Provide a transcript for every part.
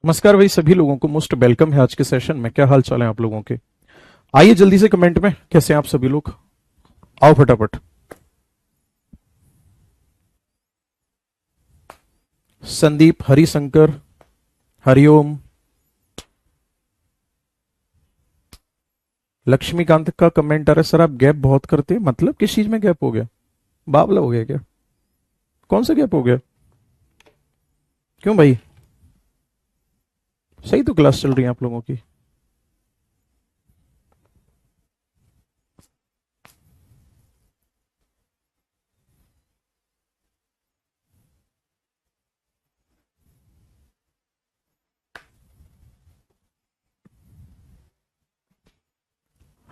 नमस्कार भाई, सभी लोगों को मोस्ट वेलकम है आज के सेशन में। क्या हाल चाल है आप लोगों के? आइए जल्दी से कमेंट में, कैसे हैं आप सभी लोग? आओ फटाफट। संदीप, हरिशंकर, हरिओम, लक्ष्मीकांत का कमेंट आ रहा है, सर आप गैप बहुत करते हैं। मतलब किस चीज में गैप हो गया? बावला हो गया क्या? कौन सा गैप हो गया? क्यों भाई? सही तो क्लास चल रही है आप लोगों की।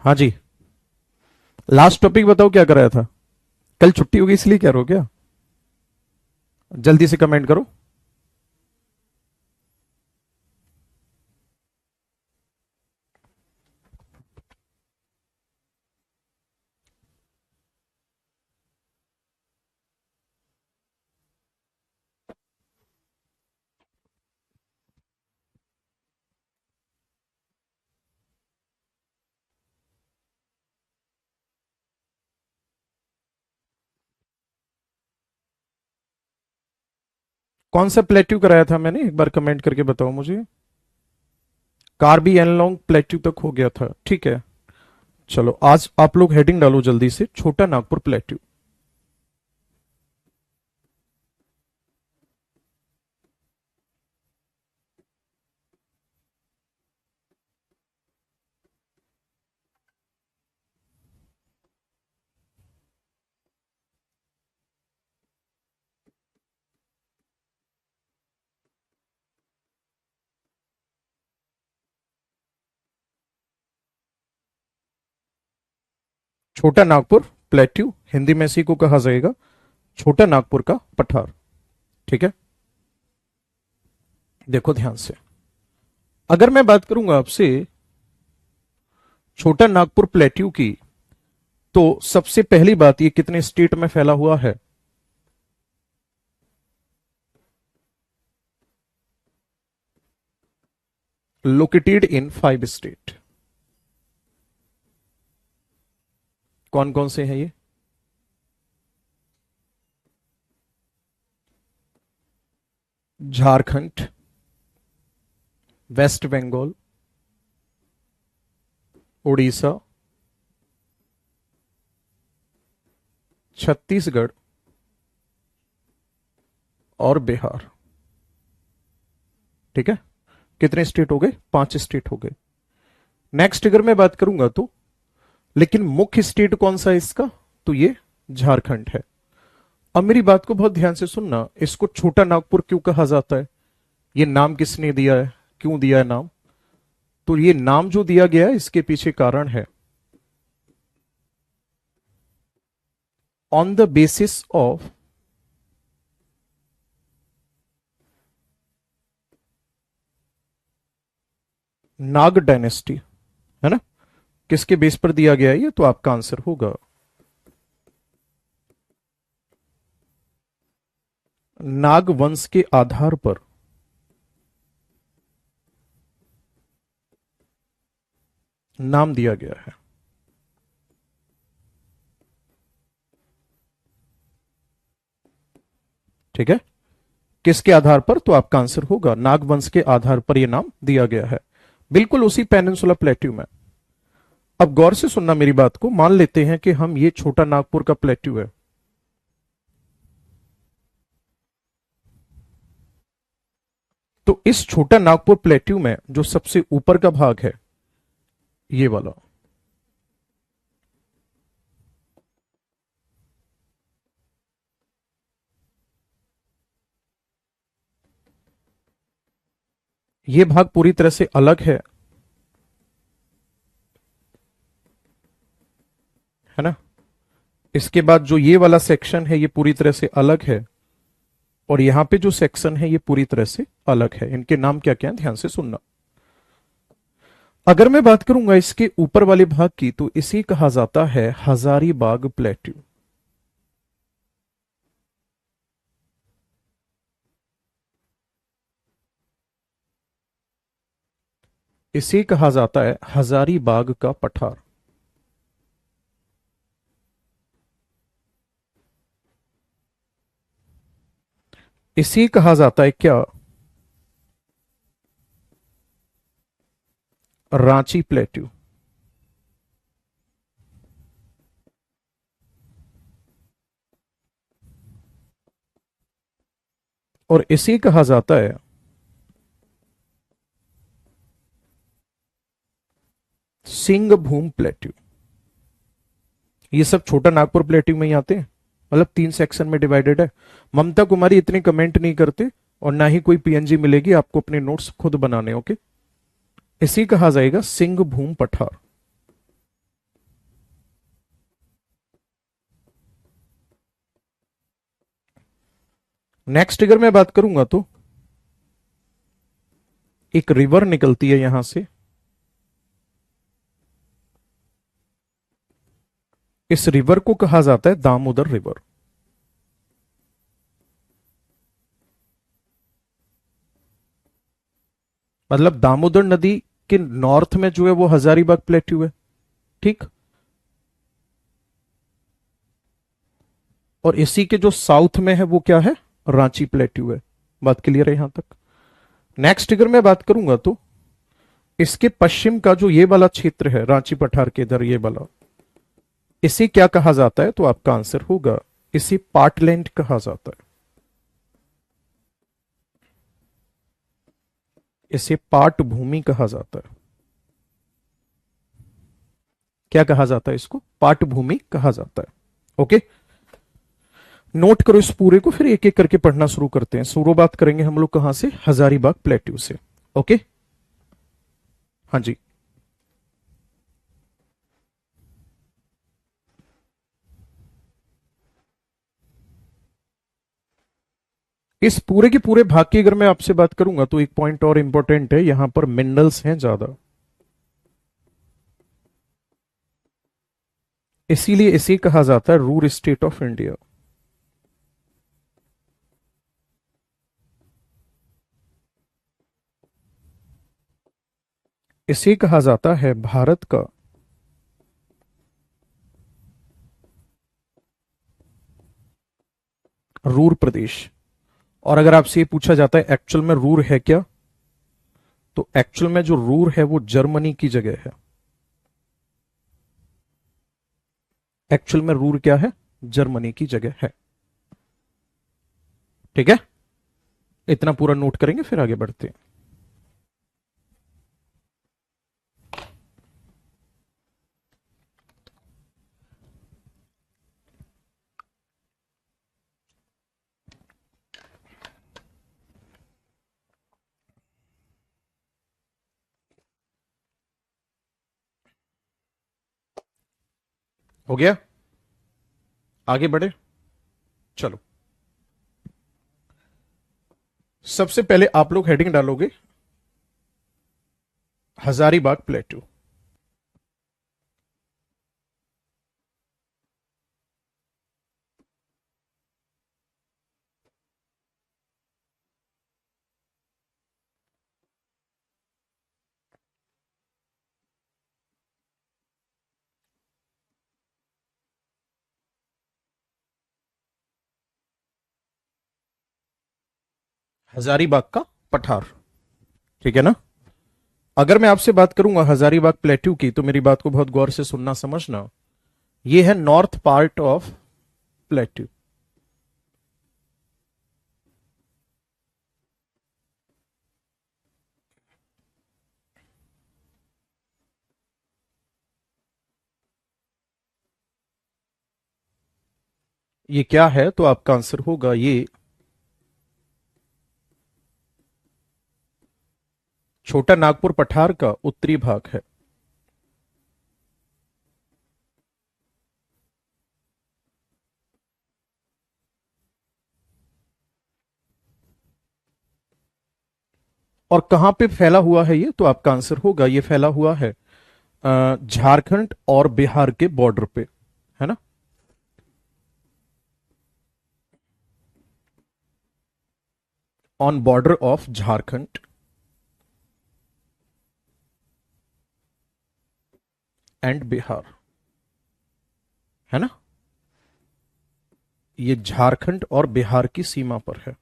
हाँ जी। लास्ट टॉपिक बताओ, क्या कराया था? कल छुट्टी होगी इसलिए कह रहे हो क्या? जल्दी से कमेंट करो। कौन सा प्लेट्यू कराया था मैंने, एक बार कमेंट करके बताओ मुझे। कार्बी एनलॉन्ग प्लेट्यू तक हो गया था, ठीक है। चलो आज आप लोग हेडिंग डालो जल्दी से, छोटा नागपुर प्लेट्यू। छोटा नागपुर प्लेट्यू हिंदी में इसी को कहा जाएगा छोटा नागपुर का पठार। ठीक है, देखो ध्यान से। अगर मैं बात करूंगा आपसे छोटा नागपुर प्लेट्यू की, तो सबसे पहली बात, ये कितने स्टेट में फैला हुआ है? Located in 5 state. कौन कौन से हैं ये? झारखंड, वेस्ट बंगाल, उड़ीसा, छत्तीसगढ़ और बिहार। ठीक है, कितने स्टेट हो गए? 5 स्टेट हो गए। नेक्स्ट अगर मैं बात करूंगा तो, लेकिन मुख्य स्टेट कौन सा है इसका? तो ये झारखंड है। अब मेरी बात को बहुत ध्यान से सुनना, इसको छोटा नागपुर क्यों कहा जाता है? ये नाम किसने दिया है, क्यों दिया है नाम? तो ये नाम जो दिया गया है, इसके पीछे कारण है। On the basis of Nag dynasty, है ना? किसके बेस पर दिया गया है ये, तो आपका आंसर होगा नाग वंश के आधार पर नाम दिया गया है। ठीक है, किसके आधार पर? तो आपका आंसर होगा नागवंश के आधार पर यह नाम दिया गया है, बिल्कुल उसी पेनिनसुला प्लेट्यू में। अब गौर से सुनना मेरी बात को, मान लेते हैं कि हम ये छोटा नागपुर का प्लेट्यू है। तो इस छोटा नागपुर प्लेट्यू में जो सबसे ऊपर का भाग है, ये वाला, ये भाग पूरी तरह से अलग है ना? इसके बाद जो ये वाला सेक्शन है, ये पूरी तरह से अलग है। और यहां पे जो सेक्शन है, ये पूरी तरह से अलग है। इनके नाम क्या क्या है, ध्यान से सुनना। अगर मैं बात करूंगा इसके ऊपर वाले भाग की, तो इसे कहा जाता है हजारीबाग प्लेट्यू। इसे कहा जाता है हजारीबाग का पठार। इसे कहा जाता है क्या? रांची प्लेट्यू। और इसे कहा जाता है सिंहभूम प्लेट्यू। ये सब छोटा नागपुर प्लेट्यू में ही आते हैं, मतलब 3 सेक्शन में डिवाइडेड है। ममता कुमारी इतने कमेंट नहीं करते, और ना ही कोई पीएनजी मिलेगी आपको, अपने नोट्स खुद बनाने। ओके, इसी कहा जाएगा सिंहभूम पठार। नेक्स्ट अगर मैं बात करूंगा तो एक रिवर निकलती है यहां से। इस रिवर को कहा जाता है दामोदर रिवर। मतलब दामोदर नदी के नॉर्थ में जो है वो हजारीबाग प्लेट्यू है, ठीक। और इसी के जो साउथ में है वो क्या है? रांची प्लेट्यू है। बात क्लियर है यहां तक? नेक्स्ट अगर मैं बात करूंगा तो इसके पश्चिम का जो ये वाला क्षेत्र है, रांची पठार के इधर ये वाला, इसे क्या कहा जाता है? तो आपका आंसर होगा इसे पार्टलैंड कहा जाता है। इसे पाट भूमि कहा जाता है। क्या कहा जाता है इसको? पाट भूमि कहा जाता है। ओके, नोट करो इस पूरे को, फिर एक एक करके पढ़ना शुरू करते हैं। शुरुआत करेंगे हम लोग कहां से? हजारीबाग प्लेट्यू से। ओके, हाँ जी। इस पूरे के पूरे भाग की अगर मैं आपसे बात करूंगा तो एक पॉइंट और इंपॉर्टेंट है, यहां पर मिनरल्स हैं ज्यादा, इसीलिए इसे कहा जाता है रूर स्टेट ऑफ इंडिया। इसे कहा जाता है भारत का रूर प्रदेश। और अगर आपसे ये पूछा जाता है एक्चुअल में रूर है क्या, तो एक्चुअल में जो रूर है वो जर्मनी की जगह है। एक्चुअल में रूर क्या है? जर्मनी की जगह है। ठीक है, इतना पूरा नोट करेंगे फिर आगे बढ़ते हैं। हो गया, आगे बढ़े, चलो। सबसे पहले आप लोग हेडिंग डालोगे हजारीबाग प्लेट्यू। हजारीबाग का पठार, ठीक है ना। अगर मैं आपसे बात करूंगा हजारीबाग प्लेट्यू की, तो मेरी बात को बहुत गौर से सुनना समझना। ये है नॉर्थ पार्ट ऑफ प्लेट्यू। ये क्या है? तो आपका आंसर होगा ये छोटा नागपुर पठार का उत्तरी भाग है। और कहां पे फैला हुआ है ये? तो आपका आंसर होगा ये फैला हुआ है झारखंड और बिहार के बॉर्डर पे, है ना। On border of Jharkhand and Bihar, है ना, ये झारखंड और बिहार की सीमा पर है।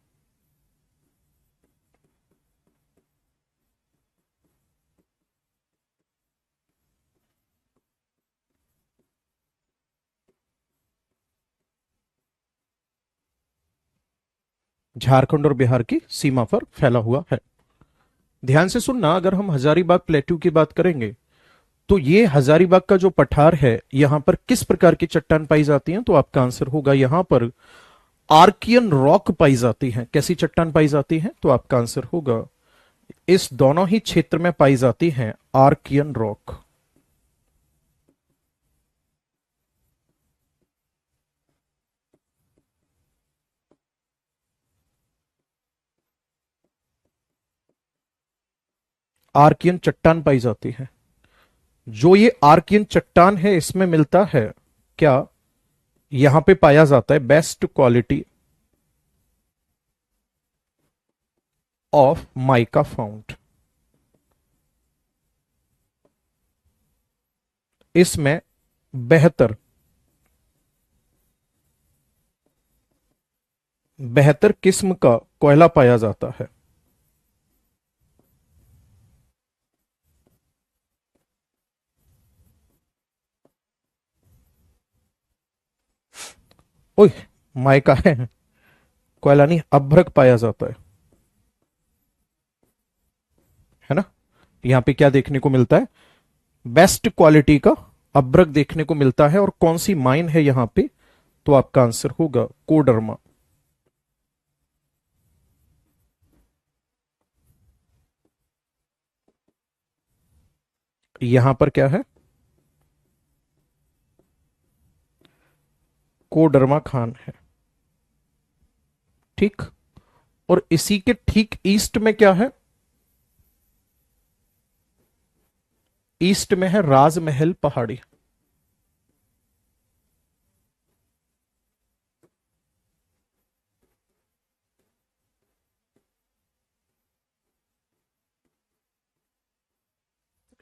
झारखंड और बिहार की सीमा पर फैला हुआ है। ध्यान से सुनना, अगर हम हजारीबाग प्लेट्यू की बात करेंगे तो ये हजारीबाग का जो पठार है, यहां पर किस प्रकार की चट्टान पाई जाती हैं, तो आपका आंसर होगा यहां पर आर्कियन रॉक पाई जाती हैं। कैसी चट्टान पाई जाती हैं, तो आपका आंसर होगा इस दोनों ही क्षेत्र में पाई जाती हैं आर्कियन रॉक। आर्कियन चट्टान पाई जाती है। जो ये आर्कियन चट्टान है, इसमें मिलता है क्या, यहां पे पाया जाता है best quality of mica found. इसमें बेहतर बेहतर किस्म का कोयला पाया जाता है। ओए, माइका है, कोयला नहीं, अभ्रक पाया जाता है ना। यहां पे क्या देखने को मिलता है, बेस्ट क्वालिटी का अभ्रक देखने को मिलता है। और कौन सी माइन है यहां पे, तो आपका आंसर होगा कोडरमा। यहां पर क्या है, कोडरमा खान है, ठीक। और इसी के ठीक ईस्ट में क्या है, ईस्ट में है राजमहल पहाड़ी।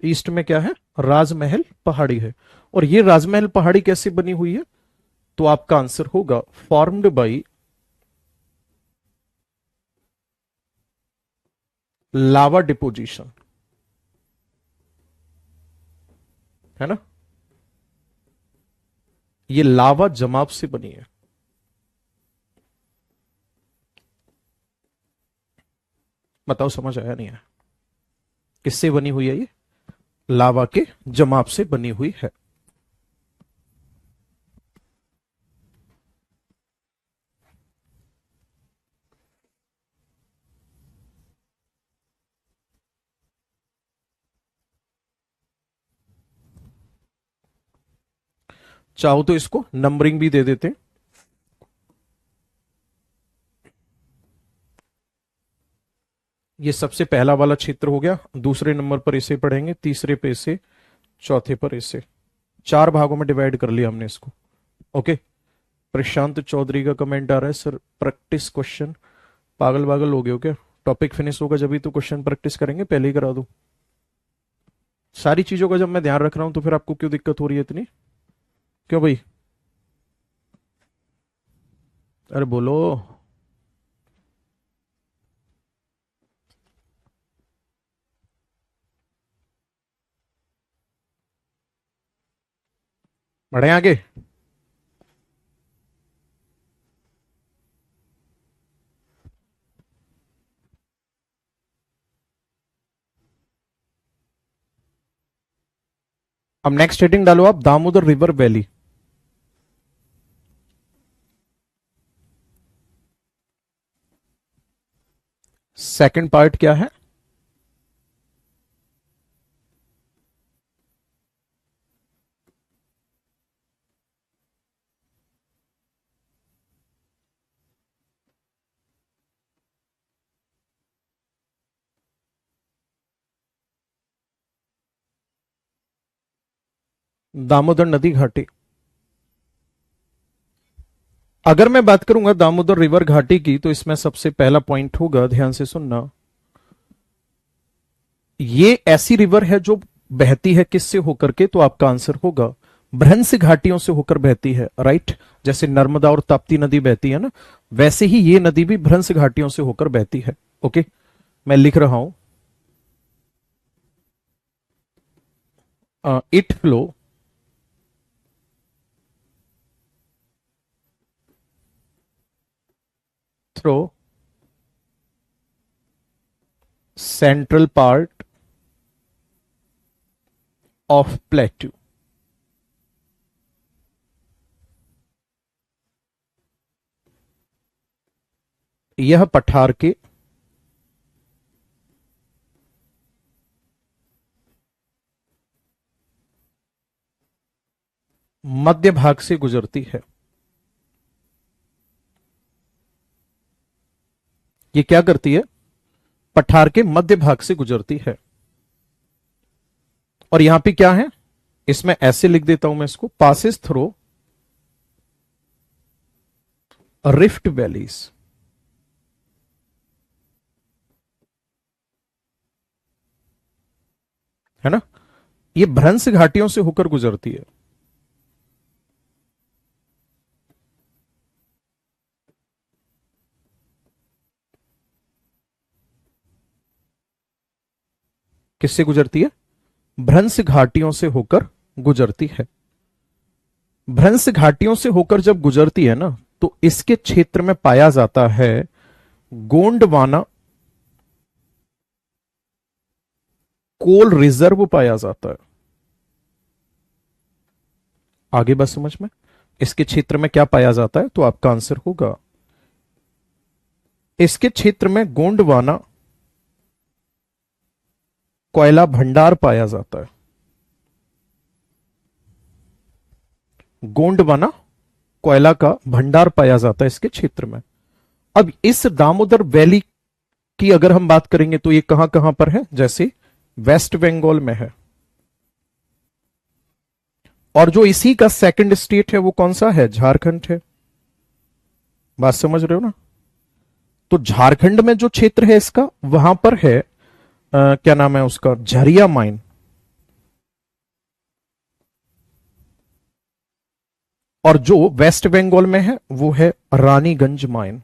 ईस्ट में क्या है, राजमहल पहाड़ी है। और ये राजमहल पहाड़ी कैसे बनी हुई है, तो आपका आंसर होगा फॉर्म्ड बाई लावा डिपोजिशन, है ना, ये लावा जमाव से बनी है। बताओ समझ आया नहीं आया, किससे बनी हुई है ये, लावा के जमाव से बनी हुई है। चाहो तो इसको नंबरिंग भी दे देते हैं। ये सबसे पहला वाला क्षेत्र हो गया, दूसरे नंबर पर इसे पढ़ेंगे, तीसरे पे इसे, चौथे पर इसे। चार भागों में डिवाइड कर लिया हमने इसको। ओके। प्रशांत चौधरी का कमेंट आ रहा है, सर प्रैक्टिस क्वेश्चन। पागल पागल हो गए हो क्या, टॉपिक फिनिश होगा जब भी तो क्वेश्चन प्रैक्टिस करेंगे, पहले ही करा दो। सारी चीजों का जब मैं ध्यान रख रहा हूं तो फिर आपको क्यों दिक्कत हो रही है इतनी, क्यों भाई, अरे बोलो। बढ़े आगे। अब नेक्स्ट हेडिंग डालो आप, Damodar river valley. Second part क्या है, दामोदर नदी घाटी। अगर मैं बात करूंगा दामोदर रिवर घाटी की, तो इसमें सबसे पहला पॉइंट होगा, ध्यान से सुनना, ये ऐसी रिवर है जो बहती है किससे होकर के, तो आपका आंसर होगा भ्रंश घाटियों से होकर बहती है, राइट। जैसे नर्मदा और ताप्ती नदी बहती है ना, वैसे ही ये नदी भी भ्रंश घाटियों से होकर बहती है। ओके, मैं लिख रहा हूं, it flow through central part of plateau. यह पठार के मध्य भाग से गुजरती है। ये क्या करती है, पठार के मध्य भाग से गुजरती है। और यहां पे क्या है, इसमें ऐसे लिख देता हूं मैं इसको, पासिस थ्रो रिफ्ट वैलीज। है ना, ये भ्रंश घाटियों से होकर गुजरती है। किससे गुजरती है, भ्रंश घाटियों से होकर गुजरती है। भ्रंश घाटियों से होकर जब गुजरती है ना, तो इसके क्षेत्र में पाया जाता है गोंडवाना कोल रिजर्व पाया जाता है। आगे बस समझ में, इसके क्षेत्र में क्या पाया जाता है, तो आपका आंसर होगा इसके क्षेत्र में गोंडवाना कोयला भंडार पाया जाता है। गोंडवाना कोयला का भंडार पाया जाता है इसके क्षेत्र में। अब इस दामोदर वैली की अगर हम बात करेंगे तो ये कहां कहां पर है, जैसे वेस्ट बंगाल में है। और जो इसी का सेकंड स्टेट है वो कौन सा है, झारखंड है। बात समझ रहे हो ना। तो झारखंड में जो क्षेत्र है इसका, वहां पर है क्या नाम है उसका, झरिया माइन। और जो वेस्ट बंगाल में है वो है रानीगंज माइन।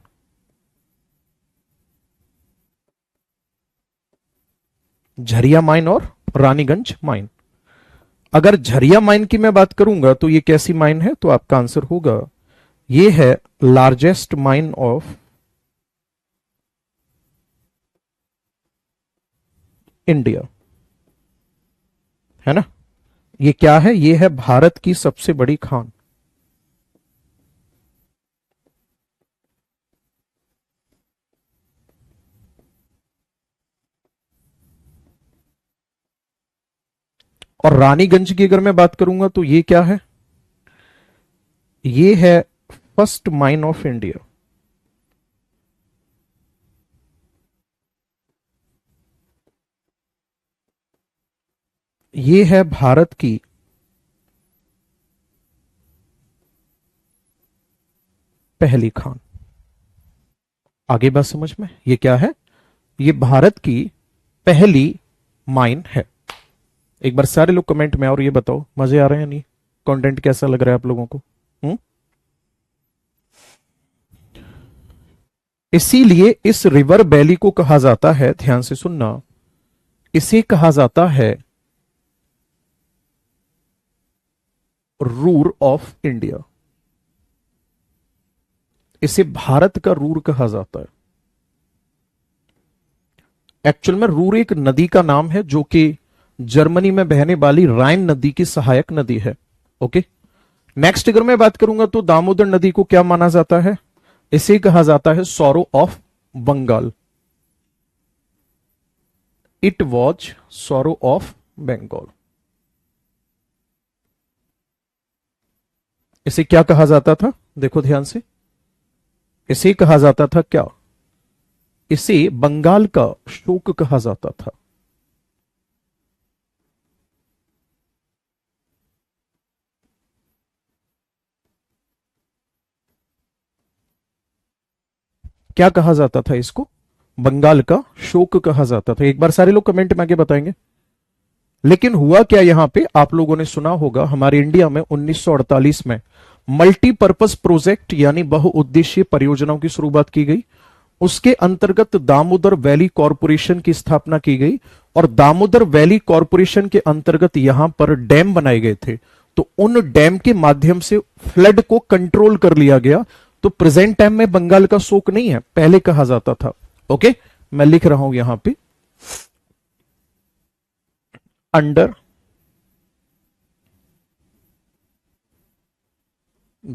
झरिया माइन और रानीगंज माइन। अगर झरिया माइन की मैं बात करूंगा तो ये कैसी माइन है, तो आपका आंसर होगा ये है लार्जेस्ट माइन ऑफ इंडिया। है ना, ये क्या है, ये है भारत की सबसे बड़ी खान। और रानीगंज की अगर मैं बात करूंगा तो ये क्या है, ये है फर्स्ट माइन ऑफ इंडिया। ये है भारत की पहली खान। आगे बात समझ में, ये क्या है, ये भारत की पहली माइन है। एक बार सारे लोग कमेंट में और ये बताओ मजे आ रहे हैं नहीं, कंटेंट कैसा लग रहा है आप लोगों को। इसीलिए इस रिवर वैली को कहा जाता है, ध्यान से सुनना, इसे कहा जाता है रूर ऑफ इंडिया। इसे भारत का रूर कहा जाता है। एक्चुअल में रूर एक नदी का नाम है जो कि जर्मनी में बहने वाली राइन नदी की सहायक नदी है। ओके, नेक्स्ट अगर मैं बात करूंगा तो दामोदर नदी को क्या माना जाता है, इसे कहा जाता है sorrow of Bengal. It was sorrow of Bengal. इसे क्या कहा जाता था, देखो ध्यान से, इसे कहा जाता था क्या, इसे बंगाल का शोक कहा जाता था। क्या कहा जाता था इसको, बंगाल का शोक कहा जाता था। एक बार सारे लोग कमेंट में आके बताएंगे। लेकिन हुआ क्या यहां पे, आप लोगों ने सुना होगा हमारे इंडिया में 1948 में मल्टीपर्पज प्रोजेक्ट यानी बहुउद्देशीय परियोजनाओं की शुरुआत की गई। उसके अंतर्गत दामोदर वैली कॉरपोरेशन की स्थापना की गई और दामोदर वैली कॉरपोरेशन के अंतर्गत यहां पर डैम बनाए गए थे। तो उन डैम के माध्यम से फ्लड को कंट्रोल कर लिया गया। तो प्रेजेंट टाइम में बंगाल का शोक नहीं है, पहले कहा जाता था। ओके, मैं लिख रहा हूं यहां पे, अंडर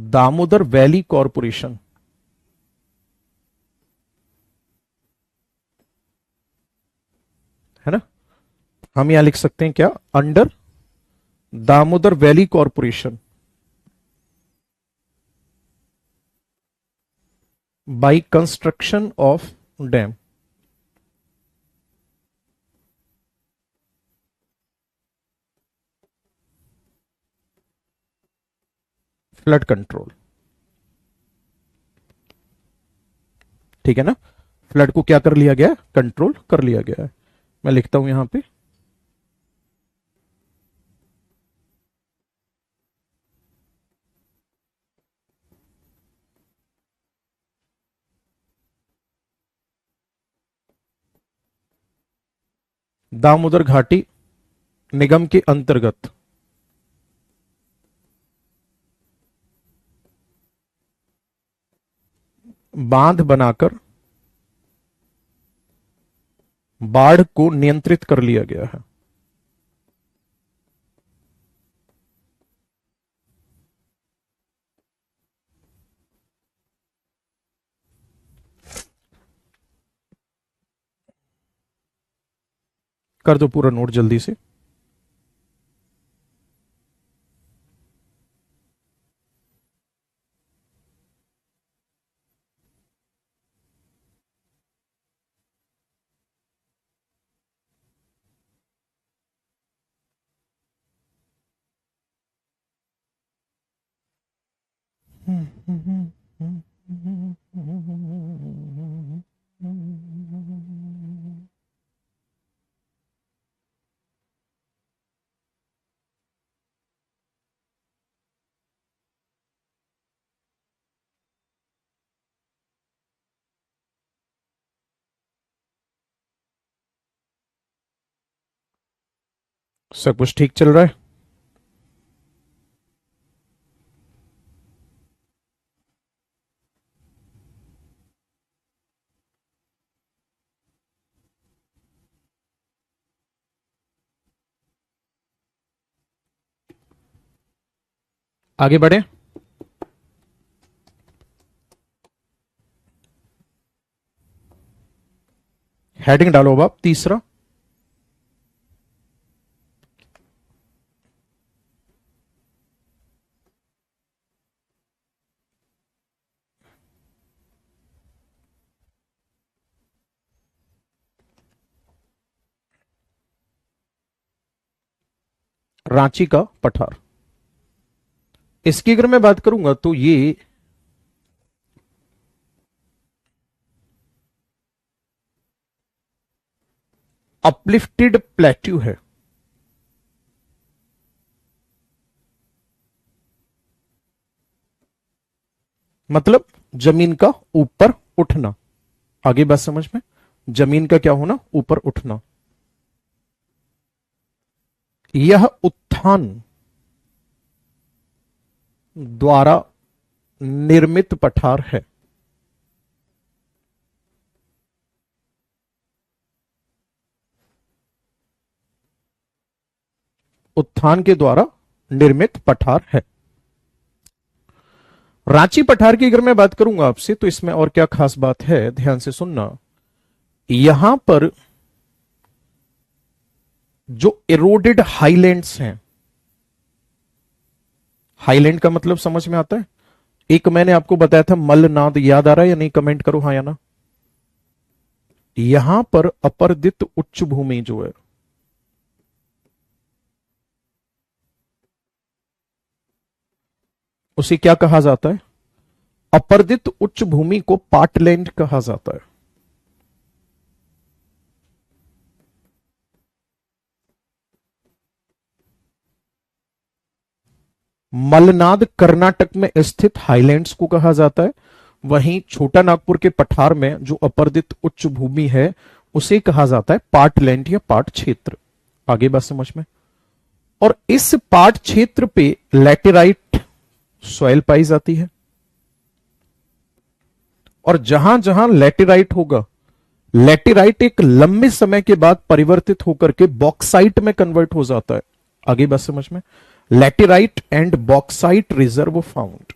दामोदर वैली कॉरपोरेशन, है ना। हम यहां लिख सकते हैं क्या, under Damodar valley corporation by construction of dam. Flood control, ठीक है ना। फ्लड को क्या कर लिया गया, कंट्रोल कर लिया गया है। मैं लिखता हूं यहां पे, दामोदर घाटी निगम के अंतर्गत बांध बनाकर बाढ़ को नियंत्रित कर लिया गया है। कर दो पूरा नोट जल्दी से। सब कुछ ठीक चल रहा है। आगे बढ़े। हेडिंग डालो अब आप, तीसरा रांची का पठार। इसकी अगर मैं बात करूंगा तो ये अपलिफ्टेड प्लेट्यू है। मतलब जमीन का ऊपर उठना। आगे बात समझ में, जमीन का क्या होना, ऊपर उठना। यह उत्थान द्वारा निर्मित पठार है। उत्थान के द्वारा निर्मित पठार है। रांची पठार की अगर मैं बात करूंगा आपसे तो इसमें और क्या खास बात है, ध्यान से सुनना। यहां पर जो एरोडेड हाईलैंड्स हैं, हाईलैंड का मतलब समझ में आता है, एक मैंने आपको बताया था मलनाद, याद आ रहा है या नहीं, कमेंट करो हाँ या ना। यहां पर अपर्दित उच्च भूमि जो है, उसे क्या कहा जाता है, अपर्दित उच्च भूमि को पार्टलैंड कहा जाता है। मलनाद कर्नाटक में स्थित हाईलैंड्स को कहा जाता है। वहीं छोटा नागपुर के पठार में जो अपर्दित उच्च भूमि है उसे कहा जाता है पार्टलैंड या पाट क्षेत्र। आगे बात समझ में। और इस पाट क्षेत्र पे लैटेराइट सॉइल पाई जाती है, और जहां जहां लैटेराइट होगा, लैटेराइट एक लंबे समय के बाद परिवर्तित होकर के बॉक्साइट में कन्वर्ट हो जाता है। आगे बात समझ में। Laterite and bauxite reserve found.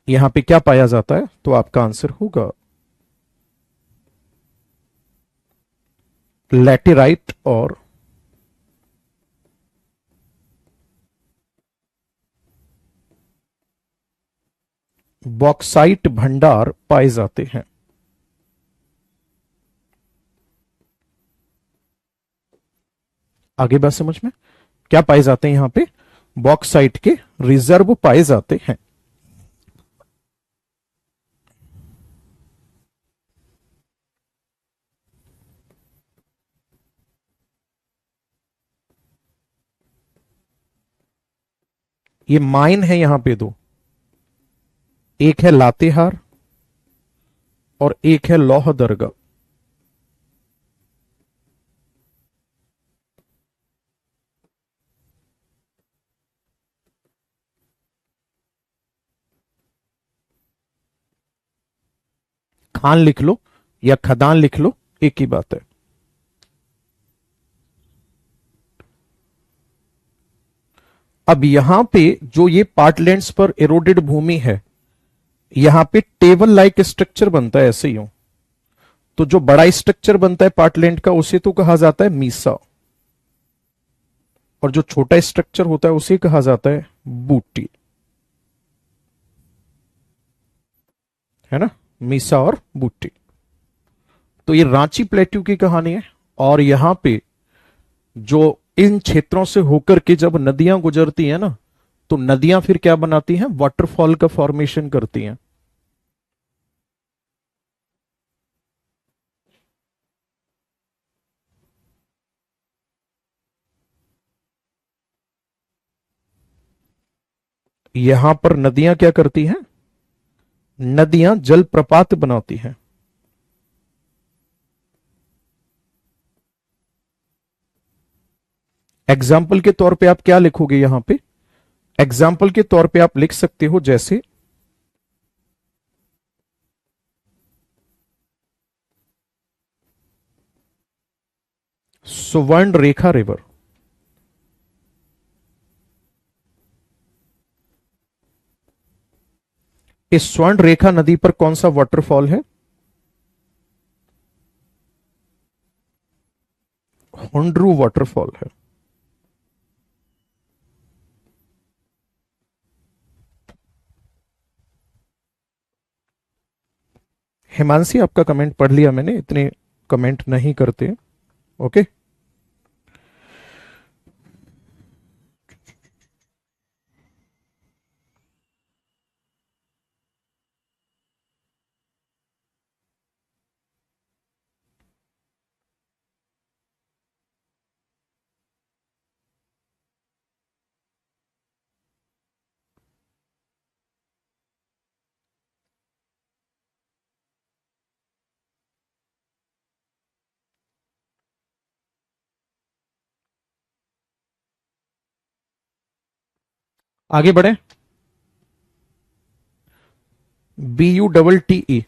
यहां पे क्या पाया जाता है, तो आपका आंसर होगा लैटेराइट और बॉक्साइट भंडार पाए जाते हैं। आगे बात समझ में। क्या पाए जाते हैं यहां पे, बॉक्साइट के रिजर्व पाए जाते हैं। ये माइन है यहां पे दो, एक है लातेहार और एक है लोहदरगा। खान लिख लो या खदान लिख लो, एक ही बात है। अब यहां पे जो ये पार्टलैंड्स पर एरोडेड भूमि है, यहां पे टेबल लाइक स्ट्रक्चर बनता है ऐसे ही हो। तो जो बड़ा स्ट्रक्चर बनता है पार्टलैंड का उसे तो कहा जाता है मीसा, और जो छोटा स्ट्रक्चर होता है उसे कहा जाता है बूटी, है ना। मीसा और बूटी। तो ये रांची प्लेट्यू की कहानी है। और यहां पे जो इन क्षेत्रों से होकर के जब नदियां गुजरती हैं ना, तो नदियां फिर क्या बनाती हैं, वाटरफॉल का फॉर्मेशन करती हैं। यहां पर नदियां क्या करती हैं, नदियां जलप्रपात बनाती हैं। एग्जाम्पल के तौर पे आप क्या लिखोगे यहां पे, एग्जाम्पल के तौर पे आप लिख सकते हो जैसे सुवर्ण रेखा रिवर। इस स्वर्ण रेखा नदी पर कौन सा वाटरफॉल है, हुंड्रू वाटरफॉल है। हिमांशी आपका कमेंट पढ़ लिया मैंने, इतने कमेंट नहीं करते। ओके। आगे बढ़े। BUTTE।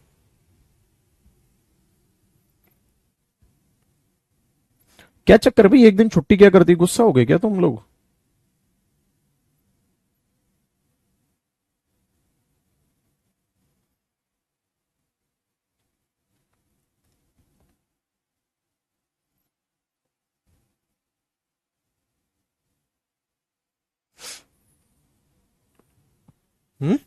क्या चक्कर भाई, एक दिन छुट्टी क्या कर दी, गुस्सा हो गए क्या तुम लोग। हम्म।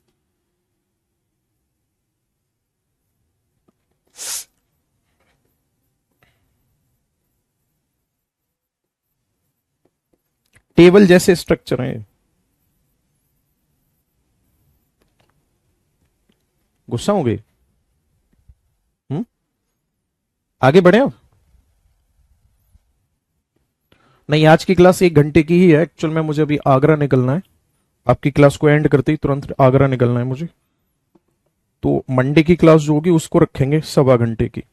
टेबल जैसे स्ट्रक्चर है। गुस्सा हो गए। हम्म। आगे बढ़े अब। नहीं, आज की क्लास 1 घंटे की ही है एक्चुअल में, मुझे अभी आगरा निकलना है। आपकी क्लास को एंड करते ही तुरंत आगरा निकलना है मुझे। तो मंडे की क्लास जो होगी उसको रखेंगे 1.25 घंटे की।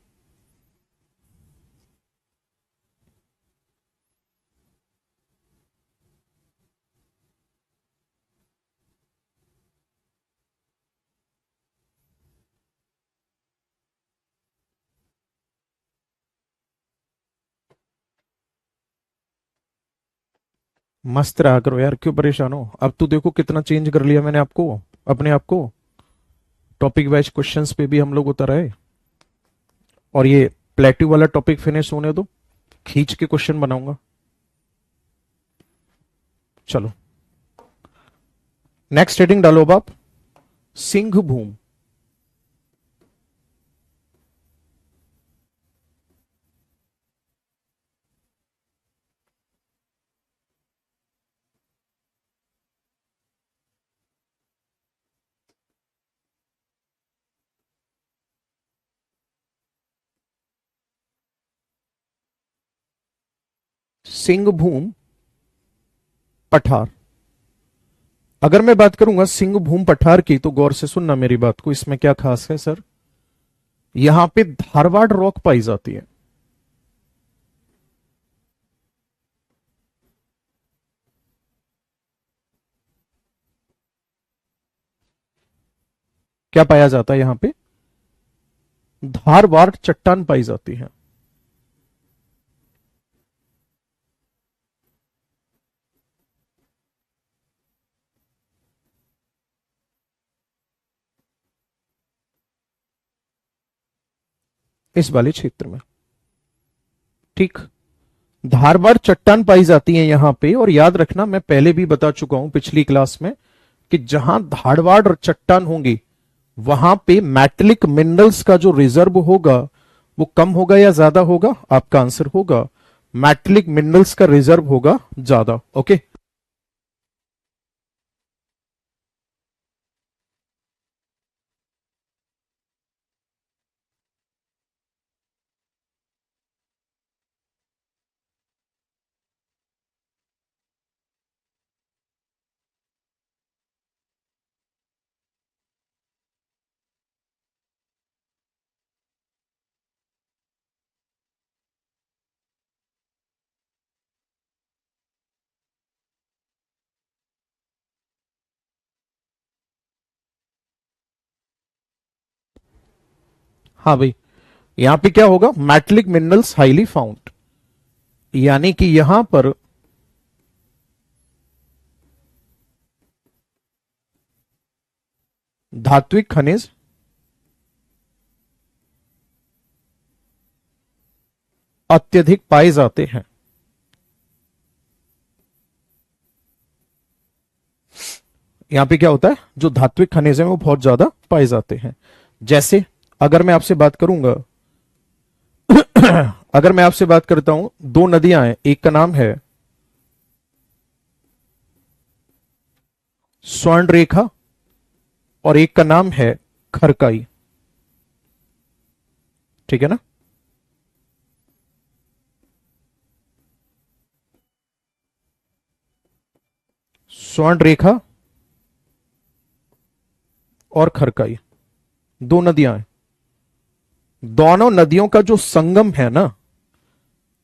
मस्त रहा करो यार, क्यों परेशान हो? अब तो देखो कितना चेंज कर लिया मैंने आपको, अपने आप को। टॉपिक वाइज क्वेश्चंस पे भी हम लोग उतर आए। और ये प्लेट्यू वाला टॉपिक फिनिश होने दो, खींच के क्वेश्चन बनाऊंगा। चलो नेक्स्ट हेडिंग डालो अब आप, सिंह भूम। सिंह भूम पठार। अगर मैं बात करूंगा सिंह भूम पठार की, तो गौर से सुनना मेरी बात को, इसमें क्या खास है सर? यहां पे धारवाड़ रॉक पाई जाती है। क्या पाया जाता है यहां पे? धारवाड़ चट्टान पाई जाती है। इस वाले क्षेत्र में, ठीक। धारवाड़ चट्टान पाई जाती है यहां पे। और याद रखना, मैं पहले भी बता चुका हूं पिछली क्लास में, कि जहां धारवाड़ और चट्टान होंगी वहां पे मेटलिक मिनरल्स का जो रिजर्व होगा वो कम होगा या ज्यादा होगा? आपका आंसर होगा मेटलिक मिनरल्स का रिजर्व होगा ज्यादा। ओके, हाँ भाई, यहां पे क्या होगा? मेटलिक मिनरल्स हाईली फाउंड, यानी कि यहां पर धात्विक खनिज अत्यधिक पाए जाते हैं। यहां पे क्या होता है? जो धात्विक खनिज है वो बहुत ज्यादा पाए जाते हैं। जैसे अगर मैं आपसे बात करूंगा अगर मैं आपसे बात करता हूं, दो नदियां हैं, एक का नाम है स्वर्ण रेखा और एक का नाम है खरकाई। ठीक है ना? स्वर्ण रेखा और खरकाई, दो नदियां हैं। दोनों नदियों का जो संगम है ना,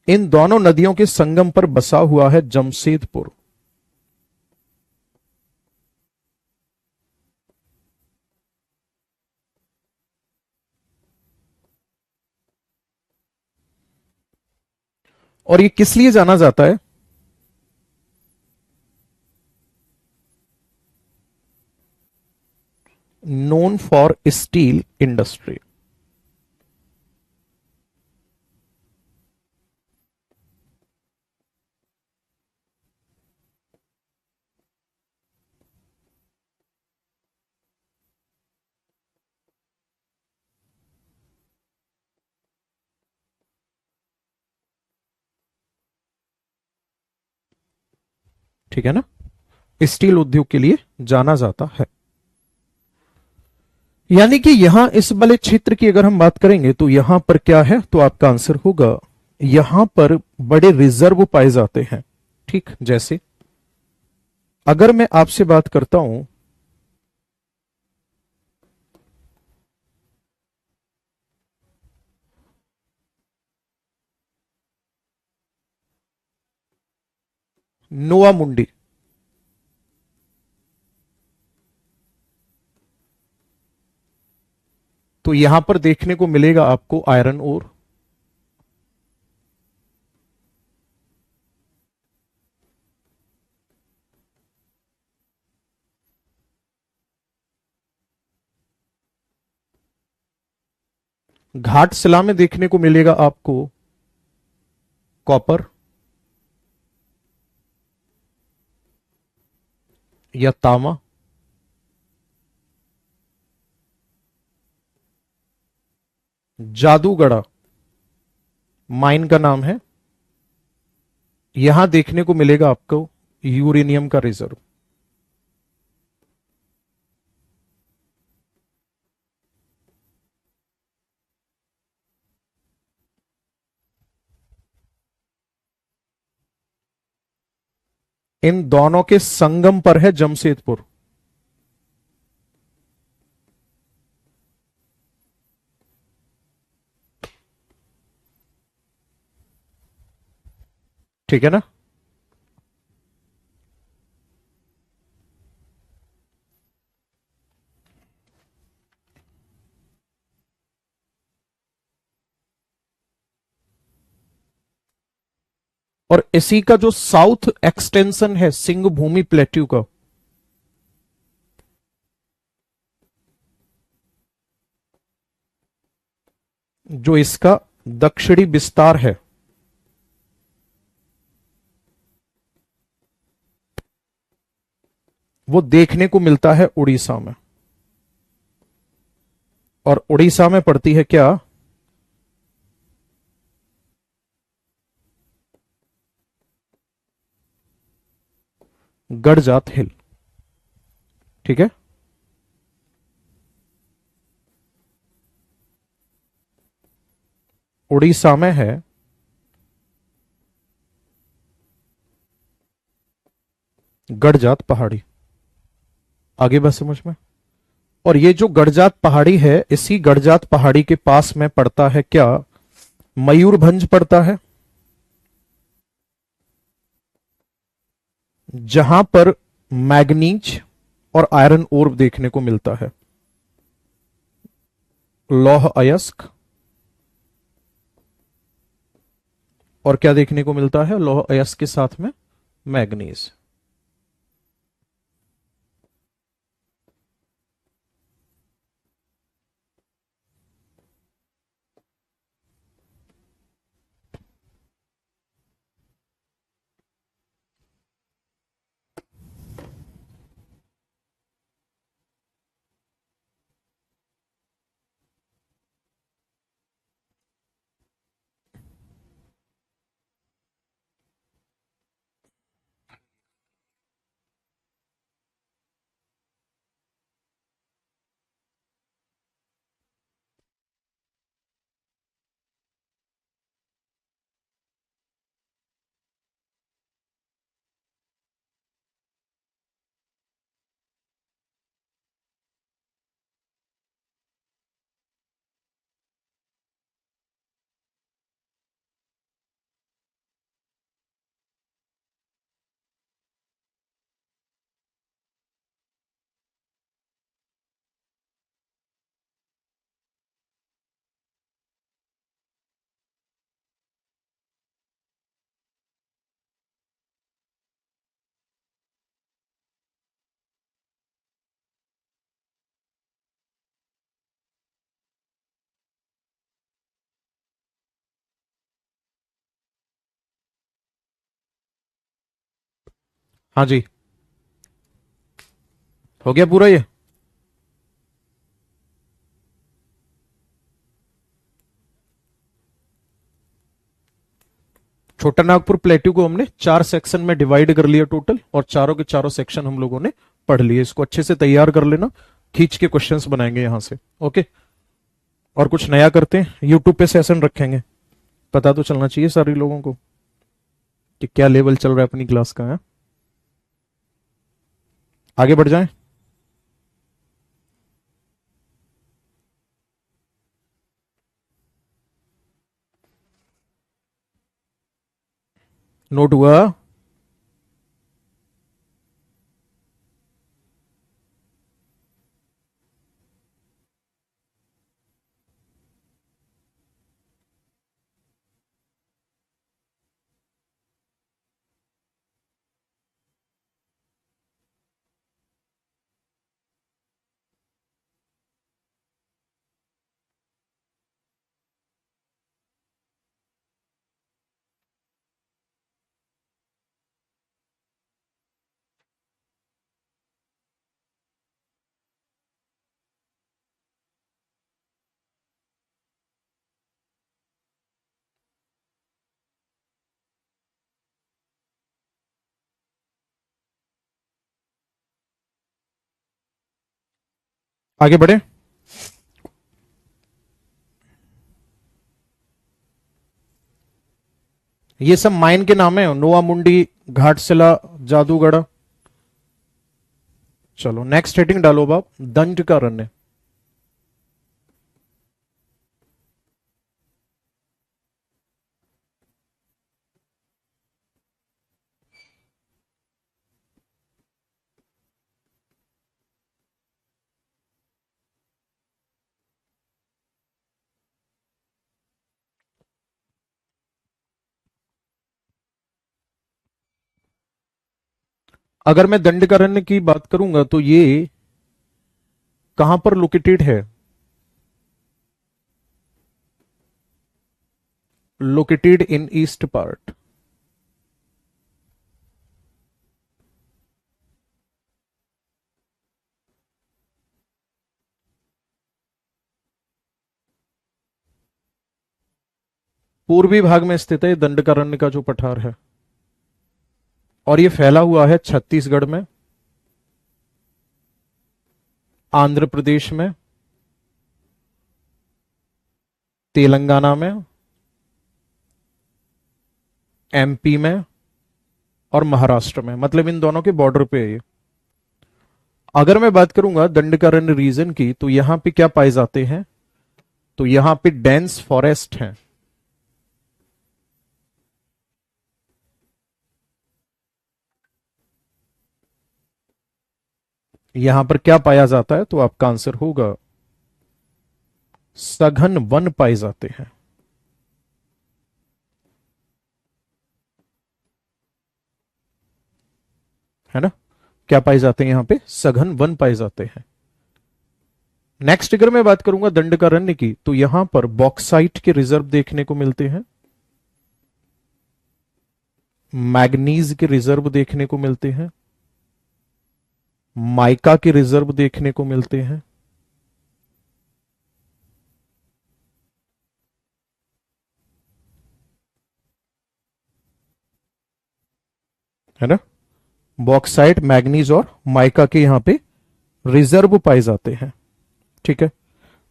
इन दोनों नदियों के संगम पर बसा हुआ है जमशेदपुर। और ये किस लिए जाना जाता है? Known for steel industry. ठीक है ना? स्टील उद्योग के लिए जाना जाता है। यानी कि यहां इस वाले क्षेत्र की अगर हम बात करेंगे तो यहां पर क्या है? तो आपका आंसर होगा, यहां पर बड़े रिजर्व पाए जाते हैं। ठीक, जैसे अगर मैं आपसे बात करता हूं नोआ मुंडी, तो यहां पर देखने को मिलेगा आपको आयरन ओर। घाटशिला में देखने को मिलेगा आपको कॉपर या तांबा। जादूगढ़ा माइन का नाम है, यहां देखने को मिलेगा आपको यूरेनियम का रिजर्व। इन दोनों के संगम पर है जमशेदपुर। ठीक है ना। और इसी का जो साउथ एक्सटेंशन है सिंह भूमि प्लेट्यू का, जो इसका दक्षिणी विस्तार है, वो देखने को मिलता है उड़ीसा में। और उड़ीसा में पड़ती है क्या? गड़जात हिल। ठीक है। उड़ीसा में है गड़जात पहाड़ी। आगे बात समझ में। और ये जो गड़जात पहाड़ी है, इसी गड़जात पहाड़ी के पास में पड़ता है क्या? मयूरभंज पड़ता है, जहां पर मैग्नीज और आयरन ओर देखने को मिलता है। लौह अयस्क और क्या देखने को मिलता है? लौह अयस्क के साथ में मैग्नीज। हाँ जी, हो गया पूरा ये। छोटा नागपुर प्लेट्यू को हमने 4 सेक्शन में डिवाइड कर लिया टोटल, और चारों के चारों सेक्शन हम लोगों ने पढ़ लिए। इसको अच्छे से तैयार कर लेना, खींच के क्वेश्चंस बनाएंगे यहां से। ओके। और कुछ नया करते हैं, यूट्यूब पे सेशन रखेंगे, पता तो चलना चाहिए सारे लोगों को। कि क्या लेवल चल रहा है अपनी क्लास का है। आगे बढ़ जाएं। नोट हुआ। आगे बढ़े। ये सब माइन के नाम है, नोआ मुंडी, घाटशिला, जादूगढ़। चलो नेक्स्ट हेडिंग डालो बाप, दंड का रण्य। अगर मैं दंडकारण्य की बात करूंगा तो ये कहां पर लोकेटेड है? Located in east part. पूर्वी भाग में स्थित है दंडकारण्य का जो पठार है, और ये फैला हुआ है छत्तीसगढ़ में, आंध्र प्रदेश में, तेलंगाना में, एमपी में और महाराष्ट्र में, मतलब इन दोनों के बॉर्डर पे है ये। अगर मैं बात करूंगा दंडकारण्य रीजन की, तो यहां पे क्या पाए जाते हैं? तो यहां पे डेंस फॉरेस्ट है। यहां पर क्या पाया जाता है? तो आपका आंसर होगा सघन वन पाए जाते हैं, है ना। क्या पाए जाते हैं यहां पे? सघन वन पाए जाते हैं। नेक्स्ट अगर मैं बात करूंगा दंडकारण्य की, तो यहां पर बॉक्साइट के रिजर्व देखने को मिलते हैं, मैग्नीज के रिजर्व देखने को मिलते हैं, माइका के रिजर्व देखने को मिलते हैं, है ना। बॉक्साइट, मैग्नीज और माइका के यहां पे रिजर्व पाए जाते हैं। ठीक है।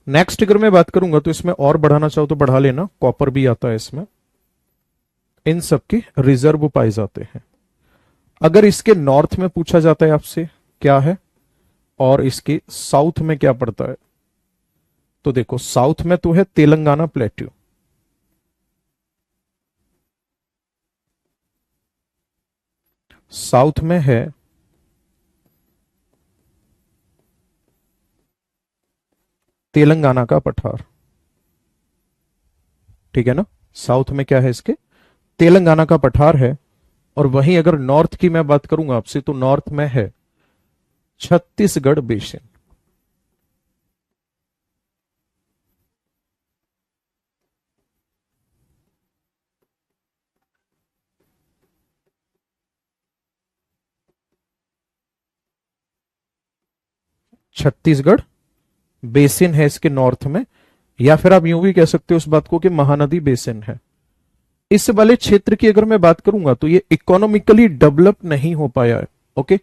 नेक्स्ट अगर मैं बात करूंगा तो इसमें और बढ़ाना चाहो तो बढ़ा लेना, कॉपर भी आता है इसमें। इन सब के रिजर्व पाए जाते हैं। अगर इसके नॉर्थ में पूछा जाता है आपसे क्या है, और इसके साउथ में क्या पड़ता है, तो देखो साउथ में तो है तेलंगाना प्लेट्यू, साउथ में है तेलंगाना का पठार। ठीक है ना। साउथ में क्या है इसके? तेलंगाना का पठार है। और वहीं अगर नॉर्थ की मैं बात करूंगा आपसे, तो नॉर्थ में है छत्तीसगढ़ बेसिन। छत्तीसगढ़ बेसिन है इसके नॉर्थ में, या फिर आप यूं भी कह सकते हो उस बात को कि महानदी बेसिन है। इस वाले क्षेत्र की अगर मैं बात करूंगा तो ये इकोनॉमिकली डेवलप नहीं हो पाया है। ओके।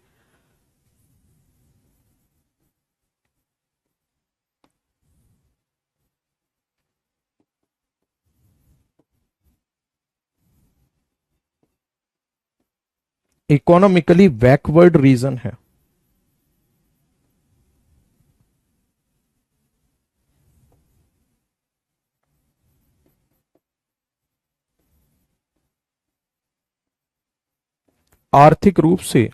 इकोनॉमिकली बैकवर्ड रीजन है। आर्थिक रूप से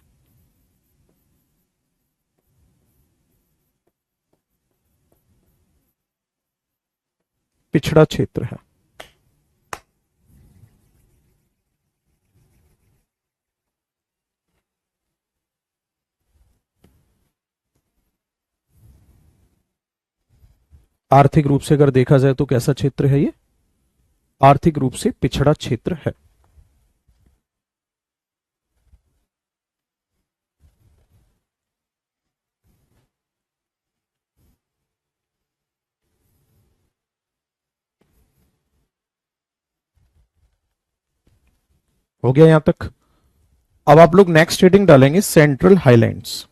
पिछड़ा क्षेत्र है। आर्थिक रूप से अगर देखा जाए तो कैसा क्षेत्र है ये? आर्थिक रूप से पिछड़ा क्षेत्र है। हो गया यहां तक। अब आप लोग नेक्स्ट हेडिंग डालेंगे सेंट्रल हाईलैंड्स।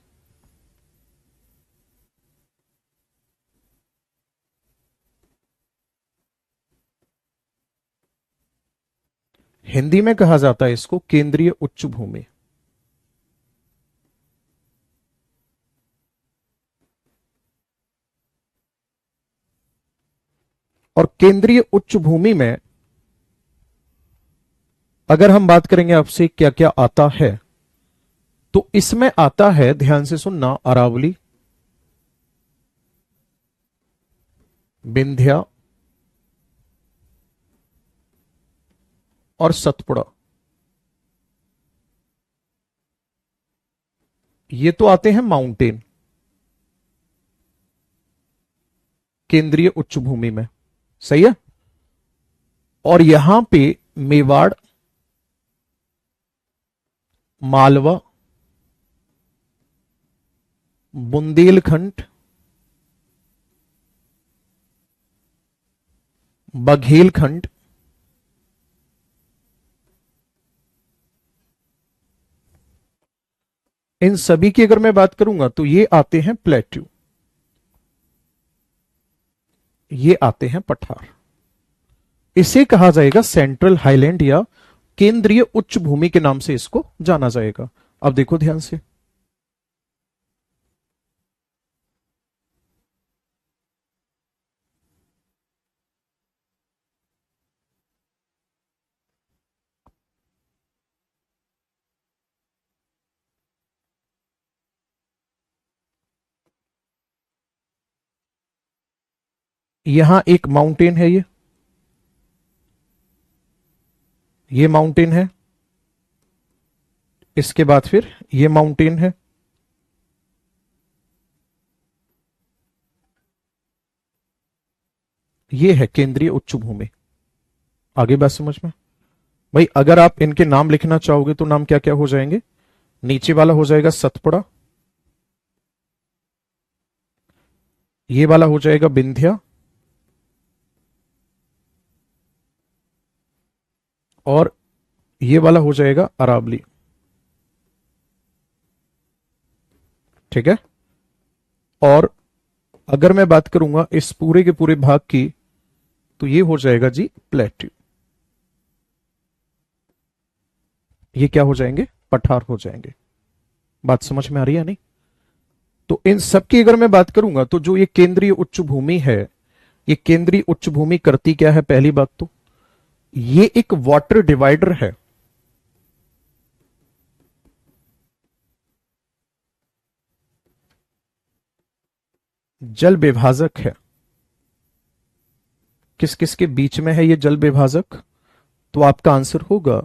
हिंदी में कहा जाता है इसको केंद्रीय उच्च भूमि। और केंद्रीय उच्च भूमि में अगर हम बात करेंगे आपसे क्या क्या आता है, तो इसमें आता है, ध्यान से सुनना, अरावली, विंध्या और सतपुड़ा। ये तो आते हैं माउंटेन केंद्रीय उच्च भूमि में, सही है। और यहां पे मेवाड़, मालवा, बुंदेलखंड, बघेलखंड, इन सभी की अगर मैं बात करूंगा तो ये आते हैं प्लेट्यू, ये आते हैं पठार। इसे कहा जाएगा सेंट्रल हाईलैंड या केंद्रीय उच्च भूमि के नाम से इसको जाना जाएगा। अब देखो ध्यान से, यहां एक माउंटेन है, ये माउंटेन है, इसके बाद फिर ये माउंटेन है, ये है केंद्रीय उच्च भूमि। आगे बात समझ में? भाई अगर आप इनके नाम लिखना चाहोगे तो नाम क्या क्या हो जाएंगे? नीचे वाला हो जाएगा सतपुड़ा, ये वाला हो जाएगा विंध्या, और ये वाला हो जाएगा अरावली। ठीक है। और अगर मैं बात करूंगा इस पूरे के पूरे भाग की, तो ये हो जाएगा जी प्लेट्यू। ये क्या हो जाएंगे? पठार हो जाएंगे। बात समझ में आ रही है नहीं? तो इन सब की अगर मैं बात करूंगा तो जो ये केंद्रीय उच्च भूमि है, ये केंद्रीय उच्च भूमि करती क्या है? पहली बात तो ये एक वाटर डिवाइडर है। जल विभाजक है। किस किस के बीच में है ये जल विभाजक? तो आपका आंसर होगा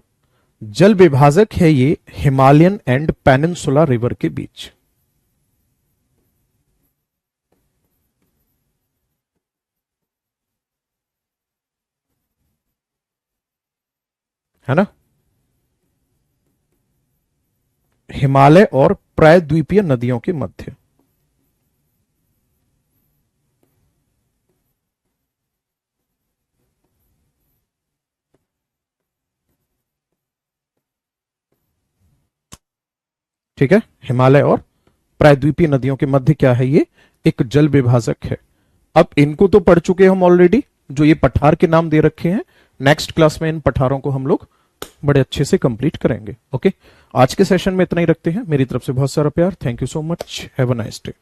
जल विभाजक है ये हिमालयन एंड पेनिनसुला रिवर के बीच। है ना? हिमालय और प्रायद्वीपीय नदियों के मध्य। ठीक है, हिमालय और प्रायद्वीपीय नदियों के मध्य क्या है? ये एक जल विभाजक है। अब इनको तो पढ़ चुके हम ऑलरेडी, जो ये पठार के नाम दे रखे हैं। नेक्स्ट क्लास में इन पठारों को हम लोग बड़े अच्छे से कंप्लीट करेंगे। ओके, आज के सेशन में इतना ही रखते हैं। मेरी तरफ से बहुत सारा प्यार। Thank you so much. Have a nice day.